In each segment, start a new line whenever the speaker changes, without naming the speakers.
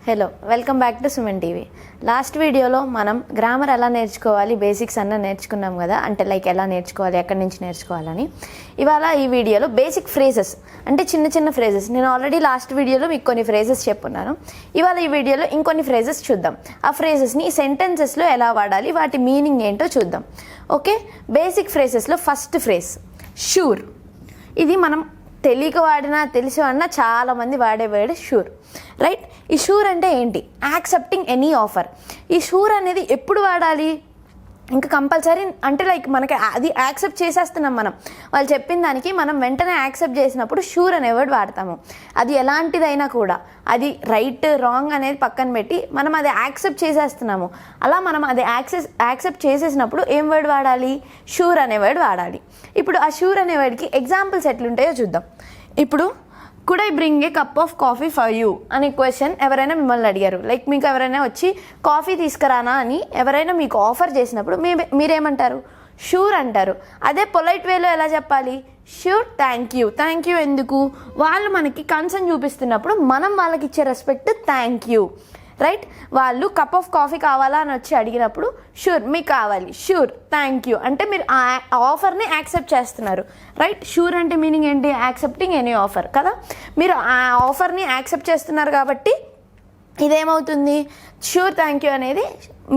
Hello welcome back to Suman TV. Last వీడియోలో మనం grammar ఎలా నేర్చుకోవాలి బేసిక్స్ అన్న నేర్చుకున్నాం కదా, అంటే లైక్ ఎలా నేర్చుకోవాలి, ఎక్కడి నుంచి నేర్చుకోవాలని. ఇవాళ ఈ వీడియోలో బేసిక్ ఫ్రేజెస్ అంటే చిన్న చిన్న ఫ్రేజెస్, నేను ఆల్రెడీ లాస్ట్ వీడియోలో మీకు కొన్ని ఫ్రేజెస్ చెప్పున్నాను. ఇవాళ ఈ వీడియోలో ఇంకొన్ని ఫ్రేజెస్ చూద్దాం. ఆ ఫ్రేజెస్ని సెంటెన్సెస్లో ఎలా వాడాలి, వాటి మీనింగ్ ఏంటో చూద్దాం. ఓకే, బేసిక్ ఫ్రేజెస్లో ఫస్ట్ ఫ్రేజ్ షూర్. ఇది మనం తెలియక వాడినా తెలిసి వాడినా చాలామంది వాడే వర్డ్ షూర్, రైట్? ఈ షూర్ అంటే ఏంటి? Accepting any offer. ఈ షూర్ అనేది ఎప్పుడు వాడాలి? ఇంకా కంపల్సరీ అంటే లైక్ మనకి అది యాక్సెప్ట్ చేసేస్తున్నాం మనం, వాళ్ళు చెప్పిన దానికి మనం వెంటనే యాక్సెప్ట్ చేసినప్పుడు షూర్ అనే వర్డ్ వాడతాము. అది ఎలాంటిదైనా కూడా, అది రైట్ రాంగ్ అనేది పక్కన పెట్టి మనం అది యాక్సెప్ట్ చేసేస్తున్నాము. అలా మనం అది యాక్సెప్ట్ చేసేసినప్పుడు ఏం వర్డ్ వాడాలి? షూర్ అనే వర్డ్ వాడాలి. ఇప్పుడు ఆ షూర్ అనే వర్డ్కి ఎగ్జాంపుల్స్ ఎట్లుంటాయో చూద్దాం. ఇప్పుడు could I bring a cup of coffee for you అనే క్వశ్చన్ ఎవరైనా మిమ్మల్ని అడిగారు, లైక్ మీకు ఎవరైనా వచ్చి కాఫీ తీసుకురానా అని ఎవరైనా మీకు ఆఫర్ చేసినప్పుడు మీరేమంటారు? షూర్ అంటారు. అదే పొలైట్ వేలో ఎలా చెప్పాలి? Sure thank you. Thank you ఎందుకు? వాళ్ళు మనకి కన్సర్న్ చూపిస్తున్నప్పుడు మనం వాళ్ళకి ఇచ్చే రెస్పెక్ట్ థ్యాంక్ యూ, రైట్? వాళ్ళు కప్ ఆఫ్ కాఫీ కావాలా అని వచ్చి అడిగినప్పుడు షూర్ మీకు కావాలి, షూర్ థ్యాంక్ యూ అంటే మీరు ఆ ఆఫర్ని యాక్సెప్ట్ చేస్తున్నారు, రైట్? షూర్ అంటే మీనింగ్ ఏంటి? యాక్సెప్టింగ్ ఎనీ ఆఫర్ కదా. మీరు ఆ ఆఫర్ని యాక్సెప్ట్ చేస్తున్నారు కాబట్టి ఇదేమవుతుంది? షూర్ థ్యాంక్ యూ అనేది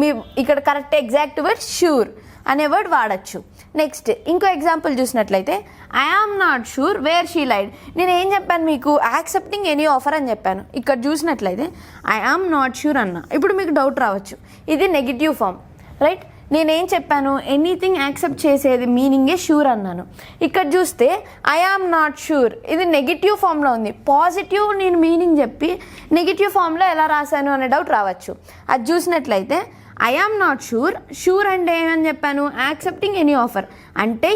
మీ ఇక్కడ కరెక్ట్ ఎగ్జాక్ట్ వర్డ్ షూర్ అనే వర్డ్ వాడచ్చు. నెక్స్ట్ ఇంకో ఎగ్జాంపుల్ చూసినట్లయితే I am not sure where she lied. నేను ఏం చెప్పాను మీకు? యాక్సెప్టింగ్ ఎనీ ఆఫర్ అని చెప్పాను. ఇక్కడ చూసినట్లయితే ఐ ఆమ్ నాట్ షూర్ అన్నా. ఇప్పుడు మీకు డౌట్ రావచ్చు, ఇది నెగిటివ్ ఫామ్, రైట్? నేనేం చెప్పాను? ఎనీథింగ్ యాక్సెప్ట్ చేసేది మీనింగే షూర్ అన్నాను. ఇక్కడ చూస్తే ఐ ఆమ్ నాట్ షూర్ ఇది నెగిటివ్ ఫామ్లో ఉంది. పాజిటివ్ నేను మీనింగ్ చెప్పి నెగిటివ్ ఫామ్లో ఎలా రాశాను అనే డౌట్ రావచ్చు. అది చూసినట్లయితే I am not sure, sure అంటే ఏమని చెప్పాను? Accepting any offer. అంటే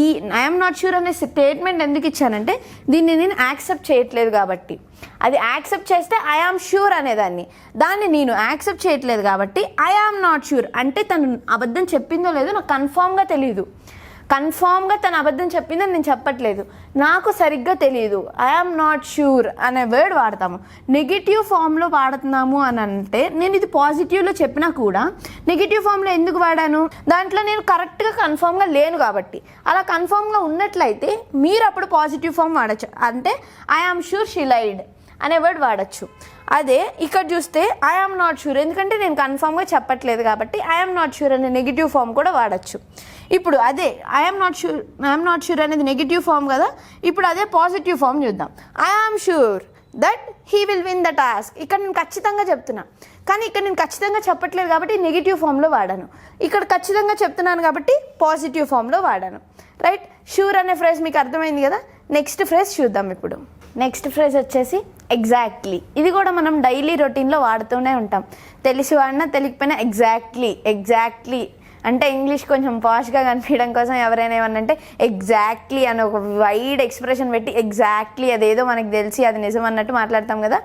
ఈ ఐ ఆమ్ నాట్ షూర్ అనే స్టేట్మెంట్ ఎందుకు ఇచ్చానంటే దీన్ని నేను యాక్సెప్ట్ చేయట్లేదు కాబట్టి. అది యాక్సెప్ట్ చేస్తే ఐ ఆమ్ షూర్ అనేదాన్ని, దాన్ని నేను యాక్సెప్ట్ చేయట్లేదు కాబట్టి ఐ ఆమ్ నాట్ షూర్ అంటే తను అబద్ధం చెప్పిందో లేదో నాకు కన్ఫామ్గా తెలియదు. కన్ఫామ్గా తను అబద్ధం చెప్పిందని నేను చెప్పట్లేదు, నాకు సరిగ్గా తెలియదు. ఐ ఆమ్ నాట్ షూర్ అనే వర్డ్ వాడతాము. నెగిటివ్ ఫామ్లో వాడుతున్నాము అని అంటే నేను ఇది పాజిటివ్లో చెప్పినా కూడా నెగిటివ్ ఫామ్లో ఎందుకు వాడాను? దాంట్లో నేను కరెక్ట్గా కన్ఫామ్గా లేను కాబట్టి. అలా కన్ఫామ్గా ఉన్నట్లయితే మీరు అప్పుడు పాజిటివ్ ఫామ్ వాడచ్చు. అంటే ఐ ఆమ్ షూర్ షీ లైడ్ అనే వర్డ్ వాడచ్చు. అదే ఇక్కడ చూస్తే ఐ ఆమ్ నాట్ షూర్ ఎందుకంటే నేను కన్ఫామ్గా చెప్పట్లేదు కాబట్టి ఐ ఆమ్ నాట్ షూర్ అనే నెగిటివ్ ఫామ్ కూడా వాడచ్చు. ఇప్పుడు అదే ఐ ఆమ్ నాట్ షూర్ అనేది నెగిటివ్ ఫామ్ కదా. ఇప్పుడు అదే పాజిటివ్ ఫామ్ చూద్దాం. I am sure that he will win the task. ఇక్కడ నేను ఖచ్చితంగా చెప్తున్నా, కానీ ఇక్కడ నేను ఖచ్చితంగా చెప్పట్లేదు కాబట్టి నెగిటివ్ ఫామ్లో వాడాను. ఇక్కడ ఖచ్చితంగా చెప్తున్నాను కాబట్టి పాజిటివ్ ఫామ్లో వాడాను, రైట్? షూర్ అనే ఫ్రేజ్ మీకు అర్థమైంది కదా. నెక్స్ట్ ఫ్రేజ్ చూద్దాం. ఇప్పుడు నెక్స్ట్ ఫ్రేజ్ వచ్చేసి ఎగ్జాక్ట్లీ. ఇది కూడా మనం డైలీ రొటీన్లో వాడుతూనే ఉంటాం, తెలిసి వాడినా తెలియకపోయినా. ఎగ్జాక్ట్లీ అంటే ఇంగ్లీష్ కొంచెం పాష్గా కనిపించడం కోసం ఎవరైనా ఏమన్నంటే ఎగ్జాక్ట్లీ అని ఒక వైడ్ ఎక్స్ప్రెషన్ పెట్టి ఎగ్జాక్ట్లీ అదేదో మనకు తెలిసి అది నిజం అన్నట్టు మాట్లాడతాం కదా,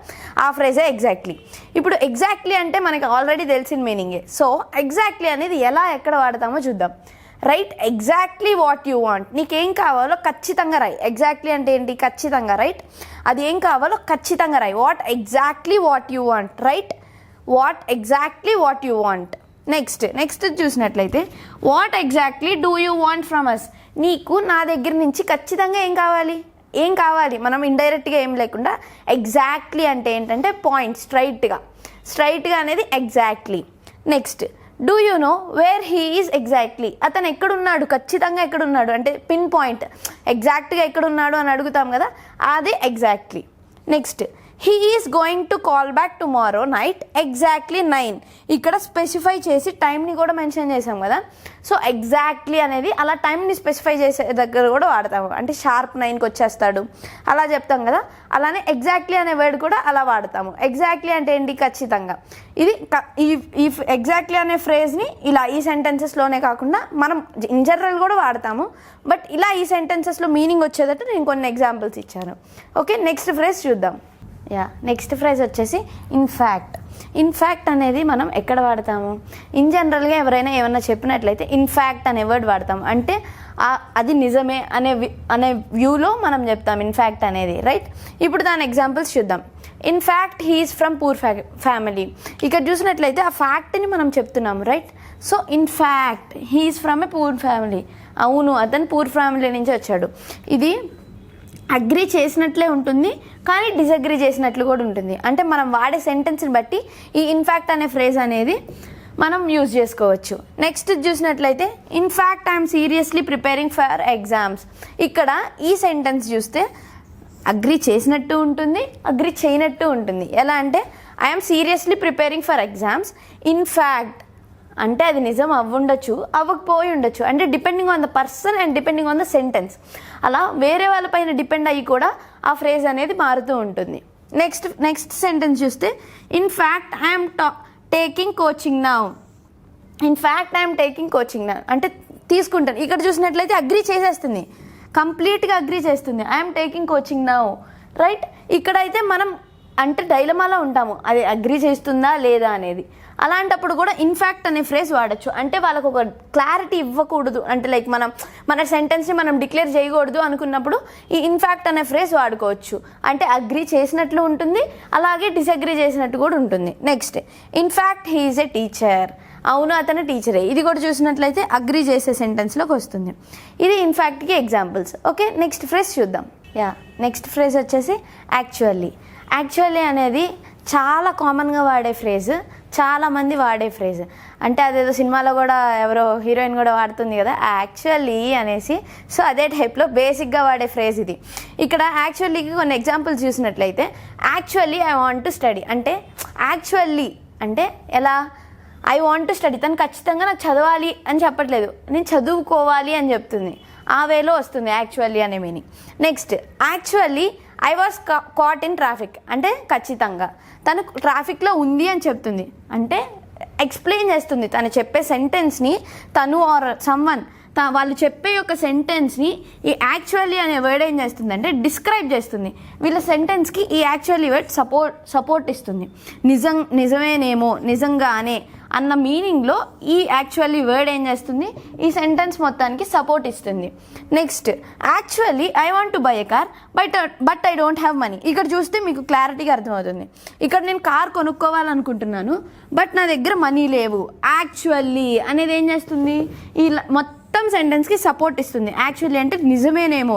ఆ ఫ్రేజే ఎగ్జాక్ట్లీ. ఇప్పుడు ఎగ్జాక్ట్లీ అంటే మనకి ఆల్రెడీ తెలిసిన మీనింగే. సో ఎగ్జాక్ట్లీ అనేది ఎలా ఎక్కడ వాడతామో చూద్దాం, right? Exactly what you want. నీకేం కావాలో ఖచ్చితంగా రాయి. ఎగ్జాక్ట్లీ అంటే ఏంటి? ఖచ్చితంగా, రైట్? అది ఏం కావాలో ఖచ్చితంగా రాయి. What exactly what you want, right? What exactly what you want. Next చూసినట్లయితే what exactly do you want from us. నీకు నా దగ్గర నుంచి ఖచ్చితంగా ఏం కావాలి మనం ఇండైరెక్ట్గా ఏం లేకుండా ఎగ్జాక్ట్లీ అంటే ఏంటంటే పాయింట్, స్ట్రైట్గా అనేది exactly. Next do you know where he is exactly. అతను ఎక్కడున్నాడు, ఖచ్చితంగా ఎక్కడున్నాడు అంటే పిన్ పాయింట్, ఎగ్జాక్ట్గా ఎక్కడున్నాడు అని అడుగుతాం కదా, అది exactly. Next he is going to call back tomorrow night exactly 9. ఇక్కడ స్పెసిఫై చేసి టైంని కూడా మెన్షన్ చేసాం కదా. సో ఎగ్జాక్ట్లీ అనేది అలా టైంని స్పెసిఫై చేసే దగ్గర కూడా వాడతాము. అంటే షార్ప్ 9కి వచ్చేస్తాడు అలా చెప్తాం కదా, అలానే ఎగ్జాక్ట్లీ అనే వర్డ్ కూడా అలా వాడతాము. ఎగ్జాక్ట్లీ అంటే ఏంటి? ఖచ్చితంగా. ఇది ఈ ఎగ్జాక్ట్లీ అనే ఫ్రేజ్ని ఇలా ఈ సెంటెన్సెస్లోనే కాకుండా మనం ఇన్ జనరల్ కూడా వాడతాము. బట్ ఇలా ఈ సెంటెన్సెస్లో మీనింగ్ వచ్చేటట్టు నేను కొన్ని ఎగ్జాంపుల్స్ ఇచ్చాను. ఓకే, నెక్స్ట్ ఫ్రేజ్ చూద్దాం. నెక్స్ట్ ఫ్రేజ్ వచ్చేసి ఇన్ఫ్యాక్ట్. ఇన్ఫ్యాక్ట్ అనేది మనం ఎక్కడ వాడతాము? ఇన్ జనరల్గా ఎవరైనా ఏమన్నా చెప్పినట్లయితే ఇన్ఫ్యాక్ట్ అనే వర్డ్ వాడతాం. అంటే అది నిజమే అనే వ్యూలో మనం చెప్తాం ఇన్ఫ్యాక్ట్ అనేది, రైట్? ఇప్పుడు దాని ఎగ్జాంపుల్స్ చూద్దాం. In fact he's from poor family. ఇక్కడ చూసినట్లయితే ఆ ఫ్యాక్ట్ని మనం చెప్తున్నాము, right? So in fact he's from a poor family. అవును, అతను పూర్ ఫ్యామిలీ నుంచి వచ్చాడు. ఇది అగ్రీ చేసినట్లే ఉంటుంది, కానీ డిసగ్రీ చేసినట్లు కూడా ఉంటుంది. అంటే మనం వాడే సెంటెన్స్ని బట్టి ఈ ఇన్ఫ్యాక్ట్ అనే ఫ్రేజ్ అనేది మనం యూజ్ చేసుకోవచ్చు. నెక్స్ట్ చూసినట్లయితే in fact I'm seriously preparing for exams. ఇక్కడ ఈ సెంటెన్స్ చూస్తే అగ్రీ చేసినట్టు ఉంటుంది, అగ్రీ చేయనట్టు ఉంటుంది. ఎలా అంటే I'm seriously preparing for exams. In fact అంటే అది నిజం అవ్వుండొచ్చు, అవ్వకపోయి ఉండొచ్చు. అంటే depending on the person and depending on the sentence. అలా వేరే వాళ్ళపైన డిపెండ్ అయ్యి కూడా ఆ ఫ్రేజ్ అనేది మారుతూ ఉంటుంది. నెక్స్ట్ సెంటెన్స్ చూస్తే in fact I'm taking coaching now. In fact I'm taking coaching now అంటే తీసుకుంటాను. ఇక్కడ చూసినట్లయితే అగ్రీ చేసేస్తుంది, కంప్లీట్గా అగ్రీ చేస్తుంది. I'm taking coaching now, right? ఇక్కడైతే మనం అంటే డైలమాలో ఉంటాము, అది అగ్రీ చేస్తుందా లేదా అనేది. అలాంటప్పుడు కూడా ఇన్ఫ్యాక్ట్ అనే ఫ్రేజ్ వాడచ్చు. అంటే వాళ్ళకు ఒక క్లారిటీ ఇవ్వకూడదు, అంటే లైక్ మన సెంటెన్స్ని మనం డిక్లేర్ చేయకూడదు అనుకున్నప్పుడు ఈ ఇన్ఫ్యాక్ట్ అనే ఫ్రేజ్ వాడుకోవచ్చు. అంటే అగ్రీ చేసినట్లు ఉంటుంది, అలాగే డిసగ్రీ చేసినట్టు కూడా ఉంటుంది. Next in fact he is a teacher. అవును, అతను టీచరే. ఇది కూడా చూసినట్లయితే అగ్రీ చేసే సెంటెన్స్లోకి వస్తుంది. ఇది ఇన్ఫ్యాక్ట్కి ఎగ్జాంపుల్స్. ఓకే, నెక్స్ట్ ఫ్రేజ్ చూద్దాం. నెక్స్ట్ ఫ్రేజ్ వచ్చేసి యాక్చువల్లీ. యాక్చువల్లీ అనేది చాలా కామన్గా వాడే ఫ్రేజ్, చాలామంది వాడే ఫ్రేజ్. అంటే అదేదో సినిమాలో కూడా ఎవరో హీరోయిన్ కూడా వాడుతుంది కదా యాక్చువల్లీ అనేసి. సో అదే టైప్లో బేసిక్గా వాడే ఫ్రేజ్ ఇది. ఇక్కడ యాక్చువల్లీకి కొన్ని ఎగ్జాంపుల్స్ చూసినట్లయితే actually I want to study. అంటే యాక్చువల్లీ అంటే ఎలా? I want to study. తను ఖచ్చితంగా నాకు చదవాలి అని చెప్పట్లేదు, నేను చదువుకోవాలి అని చెప్తుంది. ఆ వేలో వస్తుంది యాక్చువల్లీ అనే meaning. Next actually I was caught in traffic. అంటే ఖచ్చితంగా తను ట్రాఫిక్లో ఉంది అని చెప్తుంది. అంటే ఎక్స్ప్లెయిన్ చేస్తుంది తను చెప్పే సెంటెన్స్ని. తను ఆర్ సమ్వన్ వాళ్ళు చెప్పే యొక్క సెంటెన్స్ని ఈ యాక్చువల్లీ అనే వర్డ్ ఏం చేస్తుంది అంటే డిస్క్రైబ్ చేస్తుంది. వీళ్ళ సెంటెన్స్కి ఈ యాక్చువల్లీ వర్డ్ సపోర్ట్ ఇస్తుంది. నిజమేనేమో, నిజంగానే అన్న మీనింగ్లో ఈ యాక్చువల్లీ వర్డ్ ఏం చేస్తుంది, ఈ సెంటెన్స్ మొత్తానికి సపోర్ట్ ఇస్తుంది. Next actually I want to buy a car but I don't have money. ఇక్కడ చూస్తే మీకు క్లారిటీగా అర్థమవుతుంది. ఇక్కడ నేను కార్ కొనుక్కోవాలనుకుంటున్నాను, బట్ నా దగ్గర మనీ లేవు. యాక్చువల్లీ అనేది ఏం చేస్తుంది, ఈ మొత్తం సెంటెన్స్కి సపోర్ట్ ఇస్తుంది. యాక్చువల్లీ అంటే నిజమేనేమో,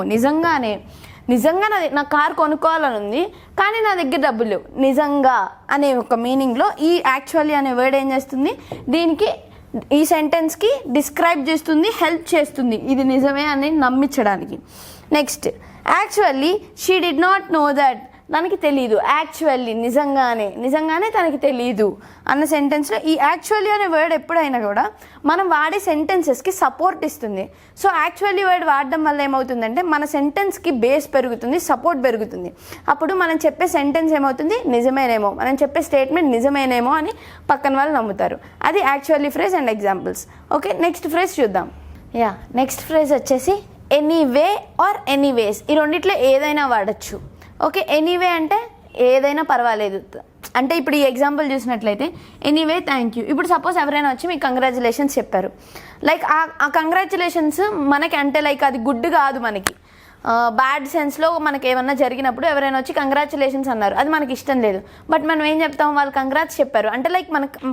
నిజంగా నా కార్ కొనుక్కోవాలని ఉంది, కానీ నా దగ్గర డబ్బులు లేవు. నిజంగా అనే ఒక మీనింగ్లో ఈ యాక్చువల్లీ అనే వర్డ్ ఏం చేస్తుంది, దీనికి ఈ సెంటెన్స్కి డిస్క్రైబ్ చేస్తుంది, హెల్ప్ చేస్తుంది ఇది నిజమే అని నమ్మించడానికి. Next actually she did not know that. తనకి తెలీదు. యాక్చువల్లీ నిజంగానే తనకి తెలీదు అన్న సెంటెన్స్లో ఈ యాక్చువల్లీ అనే వర్డ్ ఎప్పుడైనా కూడా మనం వాడే సెంటెన్సెస్కి సపోర్ట్ ఇస్తుంది. సో యాక్చువల్లీ వర్డ్ వాడడం వల్ల ఏమవుతుందంటే మన సెంటెన్స్కి బేస్ పెరుగుతుంది, సపోర్ట్ పెరుగుతుంది. అప్పుడు మనం చెప్పే సెంటెన్స్ ఏమవుతుంది, నిజమేనేమో, మనం చెప్పే స్టేట్మెంట్ నిజమేనేమో అని పక్కన వాళ్ళు నమ్ముతారు. అది actually phrase and examples. Okay, next phrase చూద్దాం. నెక్స్ట్ ఫ్రేజ్ వచ్చేసి ఎనీవే ఆర్ ఎనీవేస్. ఈ రెండిట్లో ఏదైనా వాడచ్చు. ఓకే, ఎనీవే అంటే ఏదైనా పర్వాలేదు. అంటే ఇప్పుడు ఈ ఎగ్జాంపుల్ చూసినట్లయితే ఎనీవే థ్యాంక్ యూ. ఇప్పుడు సపోజ్ ఎవరైనా వచ్చి మీకు కంగ్రాచులేషన్స్ చెప్పారు, లైక్ ఆ కంగ్రాచులేషన్స్ మనకి అంటే లైక్ అది గుడ్ కాదు, మనకి బ్యాడ్ సెన్స్లో మనకి ఏమన్నా జరిగినప్పుడు ఎవరైనా వచ్చి కంగ్రాచులేషన్స్ అన్నారు, అది మనకి ఇష్టం లేదు. బట్ మనం ఏం చెప్తాము, వాళ్ళు కంగ్రాట్స్ చెప్పారు అంటే లైక్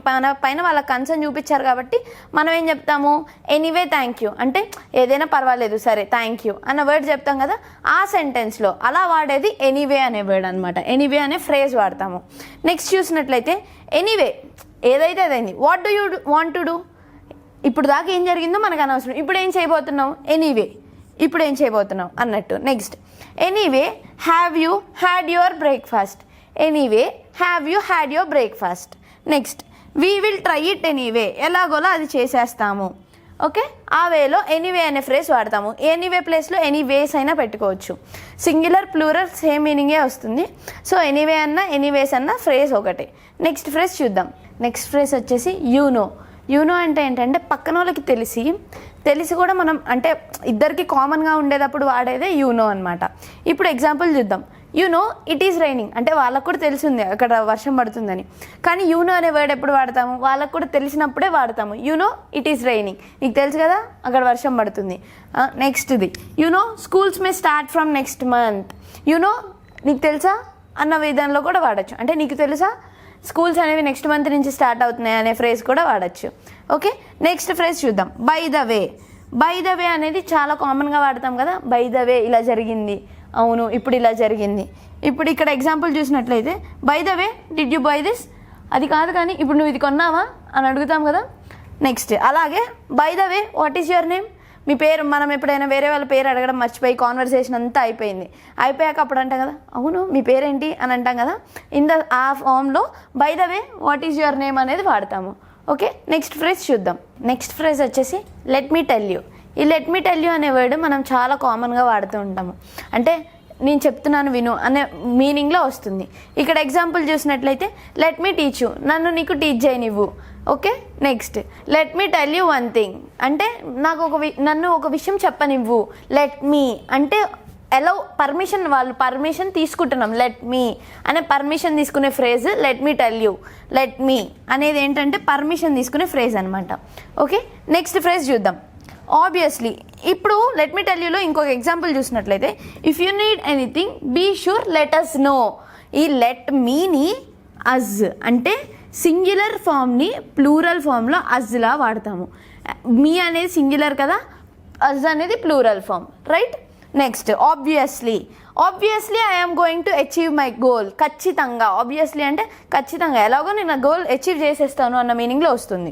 మన పైన వాళ్ళ కన్సర్న్ చూపించారు కాబట్టి మనం ఏం చెప్తాము, ఎనీవే థ్యాంక్ యూ. అంటే ఏదైనా పర్వాలేదు, సరే థ్యాంక్ యూ అన్న వర్డ్ చెప్తాం కదా, ఆ సెంటెన్స్లో అలా వాడేది ఎనీవే అనే వర్డ్ అనమాట. ఎనీవే అనే ఫ్రేజ్ వాడతాము. నెక్స్ట్ చూసినట్లయితే ఎనీవే ఏదైతే అదైంది. What do you want to do. ఇప్పుడు దాకా ఏం జరిగిందో మనకు అనవసరం, ఇప్పుడు ఏం చేయబోతున్నావు, ఎనీవే ఇప్పుడు ఏం చేయబోతున్నావు అన్నట్టు. Next anyway have you had your breakfast. Anyway have you had your breakfast. Next we will try it anyway. ఎలాగోలా అది చేసేస్తాము. ఓకే, ఆ వేలో ఎనీవే అనే ఫ్రేజ్ వాడతాము. ఎనీవే ప్లేస్లో ఎనీవేస్ అయినా పెట్టుకోవచ్చు. సింగులర్ ప్లూరల్ సేమ్ మీనింగే వస్తుంది. సో ఎనీవే అన్న ఎనీవేస్ అన్న ఫ్రేజ్ ఒకటే. నెక్స్ట్ ఫ్రేజ్ చూద్దాం. నెక్స్ట్ ఫ్రేజ్ వచ్చేసి యూనో అంటే ఏంటంటే పక్కన వాళ్ళకి తెలిసి కూడా మనం అంటే ఇద్దరికి కామన్గా ఉండేటప్పుడు వాడేదే యూనో అనమాట. ఇప్పుడు ఎగ్జాంపుల్ చూద్దాం. You know it is raining అంటే వాళ్ళకు కూడా తెలిసింది అక్కడ వర్షం పడుతుందని. కానీ యు నో అనే వర్డ్ ఎప్పుడు వాడతాము? వాళ్ళకు కూడా తెలిసినప్పుడే వాడతాము. You know it is raining, నీకు తెలుసు కదా అక్కడ వర్షం పడుతుంది. నెక్స్ట్ది you know schools may start from next month. You know నీకు తెలుసా అన్న విధానంలో కూడా వాడచ్చు. అంటే నీకు తెలుసా స్కూల్స్ అనేవి నెక్స్ట్ మంత్ నుంచి స్టార్ట్ అవుతున్నాయి అనే ఫ్రేజ్ కూడా వాడచ్చు. ఓకే, నెక్స్ట్ ఫ్రేజ్ చూద్దాం. By the way. By the వే అనేది చాలా కామన్గా వాడతాం కదా. బై ద వే ఇలా జరిగింది, అవును ఇప్పుడు ఇలా జరిగింది. ఇప్పుడు ఇక్కడ ఎగ్జాంపుల్ చూసినట్లయితే by the way did you by this, అది కాదు కానీ ఇప్పుడు నువ్వు ఇది కొన్నావా అని అడుగుతాం కదా. నెక్స్ట్ అలాగే by the way what is your name, మీ పేరు. మనం ఎప్పుడైనా వేరే వాళ్ళ పేరు అడగడం మర్చిపోయి కాన్వర్సేషన్ అంతా అయిపోయాక అప్పుడు అంటాం కదా అవును మీ పేరేంటి అని అంటాం కదా. ఆ ఫామ్లో by the way what is your name అనేది వాడతాము. ఓకే, నెక్స్ట్ ఫ్రేజ్ చూద్దాం. నెక్స్ట్ ఫ్రేజ్ వచ్చేసి లెట్ మీ టెల్ యూ. ఈ లెట్ మీ టెల్ యూ అనే వర్డ్ మనం చాలా కామన్గా వాడుతూ ఉంటాము. అంటే నేను చెప్తున్నాను విను అనే మీనింగ్లో వస్తుంది. ఇక్కడ ఎగ్జాంపుల్ చూసినట్లయితే లెట్ మీ టీచ్ యూ, నన్ను నీకు టీచ్ చేయనివ్వు. Okay, next let me tell you one thing అంటే నన్ను ఒక విషయం చెప్పనివ్వు. లెట్ మీ అంటే ఎలా పర్మిషన్, వాళ్ళు పర్మిషన్ తీసుకుంటున్నాం. లెట్ మీ అనే పర్మిషన్ తీసుకునే phrase let me tell you. Let me అనేది ఏంటంటే పర్మిషన్ తీసుకునే ఫ్రేజ్ అనమాట. ఓకే, నెక్స్ట్ ఫ్రేజ్ చూద్దాం. ఆబ్వియస్లీ. ఇప్పుడు లెట్ మీ టెల్ యూలో ఇంకొక ఎగ్జాంపుల్ చూసినట్లయితే if you need anything be sure let us know. ఈ లెట్ మీని అజ్ అంటే సింగులర్ ఫామ్ని ప్లూరల్ ఫామ్లో అజ్లా వాడతాము. మీ అనేది సింగులర్ కదా, అజ్ అనేది plural form, right. Next obviously. Obviously I am going to achieve my goal. ఖచ్చితంగా. ఆబ్వియస్లీ అంటే ఖచ్చితంగా, ఎలాగో నేను ఆ గోల్ అచీవ్ చేసేస్తాను అన్న మీనింగ్లో వస్తుంది.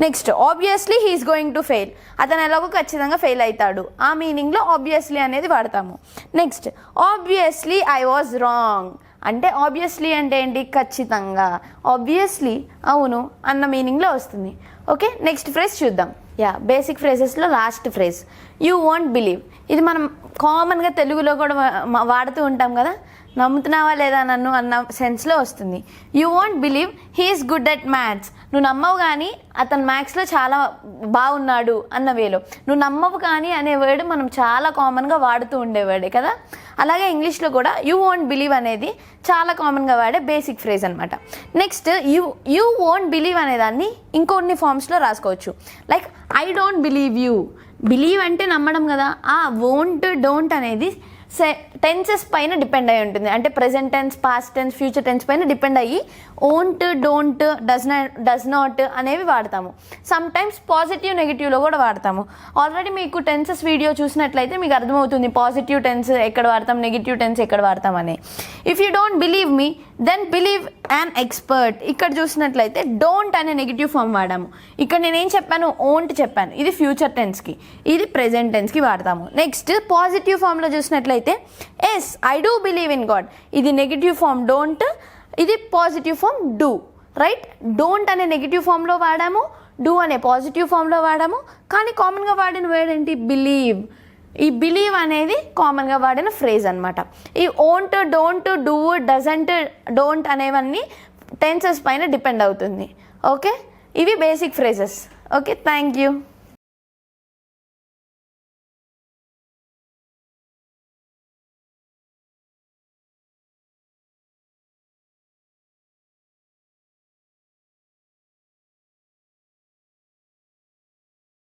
Next obviously he's going to fail. అతను ఎలాగో ఖచ్చితంగా ఫెయిల్ అవుతాడు, ఆ మీనింగ్లో ఆబ్వియస్లీ అనేది వాడతాము. Next obviously I was wrong అంటే ఆబ్వియస్లీ అంటే ఏంటి, ఖచ్చితంగా. ఆబ్వియస్లీ అవును అన్న మీనింగ్లో వస్తుంది. ఓకే, నెక్స్ట్ ఫ్రేజ్ చూద్దాం. బేసిక్ ఫ్రేజెస్లో last phrase you won't believe. ఇది మనం కామన్గా తెలుగులో కూడా వాడుతూ ఉంటాం కదా. నమ్ముతున్నావా లేదా నన్ను అన్న సెన్స్లో వస్తుంది. You won't believe he's good at maths. నువ్వు నమ్మవు కానీ అతను మ్యాథ్స్లో చాలా బాగున్నాడు అన్న వేలో. నువ్వు నమ్మవు కానీ అనే వర్డ్ మనం చాలా కామన్గా వాడుతూ ఉండేవాడే కదా. అలాగే ఇంగ్లీష్లో కూడా యూ వోంట్ బిలీవ్ అనేది చాలా కామన్గా వాడే బేసిక్ ఫ్రేజ్ అనమాట. నెక్స్ట్ యూ వోంట్ బిలీవ్ అనేదాన్ని ఇంకొన్ని ఫామ్స్లో రాసుకోవచ్చు. Like I don't believe you. Believe అంటే నమ్మడం కదా. ఆ వోంట్ డోంట్ అనేది టెన్సెస్ పైన డిపెండ్ అయి ఉంటుంది. అంటే present tense, past tense, future tense పైన డిపెండ్ అయ్యి ఓంట్, డోంట్, డస్ నాట్ అనేవి వాడతాము. సమ్ టైమ్స్ పాజిటివ్ నెగిటివ్లో కూడా వాడతాము. ఆల్రెడీ మీకు టెన్సెస్ వీడియో చూసినట్లయితే మీకు అర్థమవుతుంది పాజిటివ్ టెన్స్ ఎక్కడ వాడతాం, నెగిటివ్ టెన్స్ ఎక్కడ వాడతాం అని. If you don't believe me then believe an expert. ఇక్కడ చూసినట్లయితే డోంట్ అనే నెగిటివ్ ఫామ్ వాడాము. ఇక్కడ నేనేం చెప్పాను, ఓంట్ చెప్పాను. ఇది ఫ్యూచర్ టెన్స్కి, ఇది ప్రెజెంట్ టెన్స్కి వాడతాము. నెక్స్ట్ పాజిటివ్ ఫామ్లో చూసినట్లయితే yes I do believe in God. ఇది నెగిటివ్ ఫామ్ డోంట్, ఇది positive form do, right. Don't అనే నెగిటివ్ ఫామ్లో వాడాము, డూ అనే పాజిటివ్ ఫామ్లో వాడాము. కానీ కామన్గా వాడిన వర్డ్ ఏంటి, బిలీవ్. ఈ బిలీవ్ అనేది కామన్గా వాడిన ఫ్రేజ్ అనమాట. ఈ won't, don't, do, doesn't, don't అనేవన్నీ టెన్సెస్ పైన డిపెండ్ అవుతుంది. ఓకే, ఇవి basic phrases. Okay, thank you.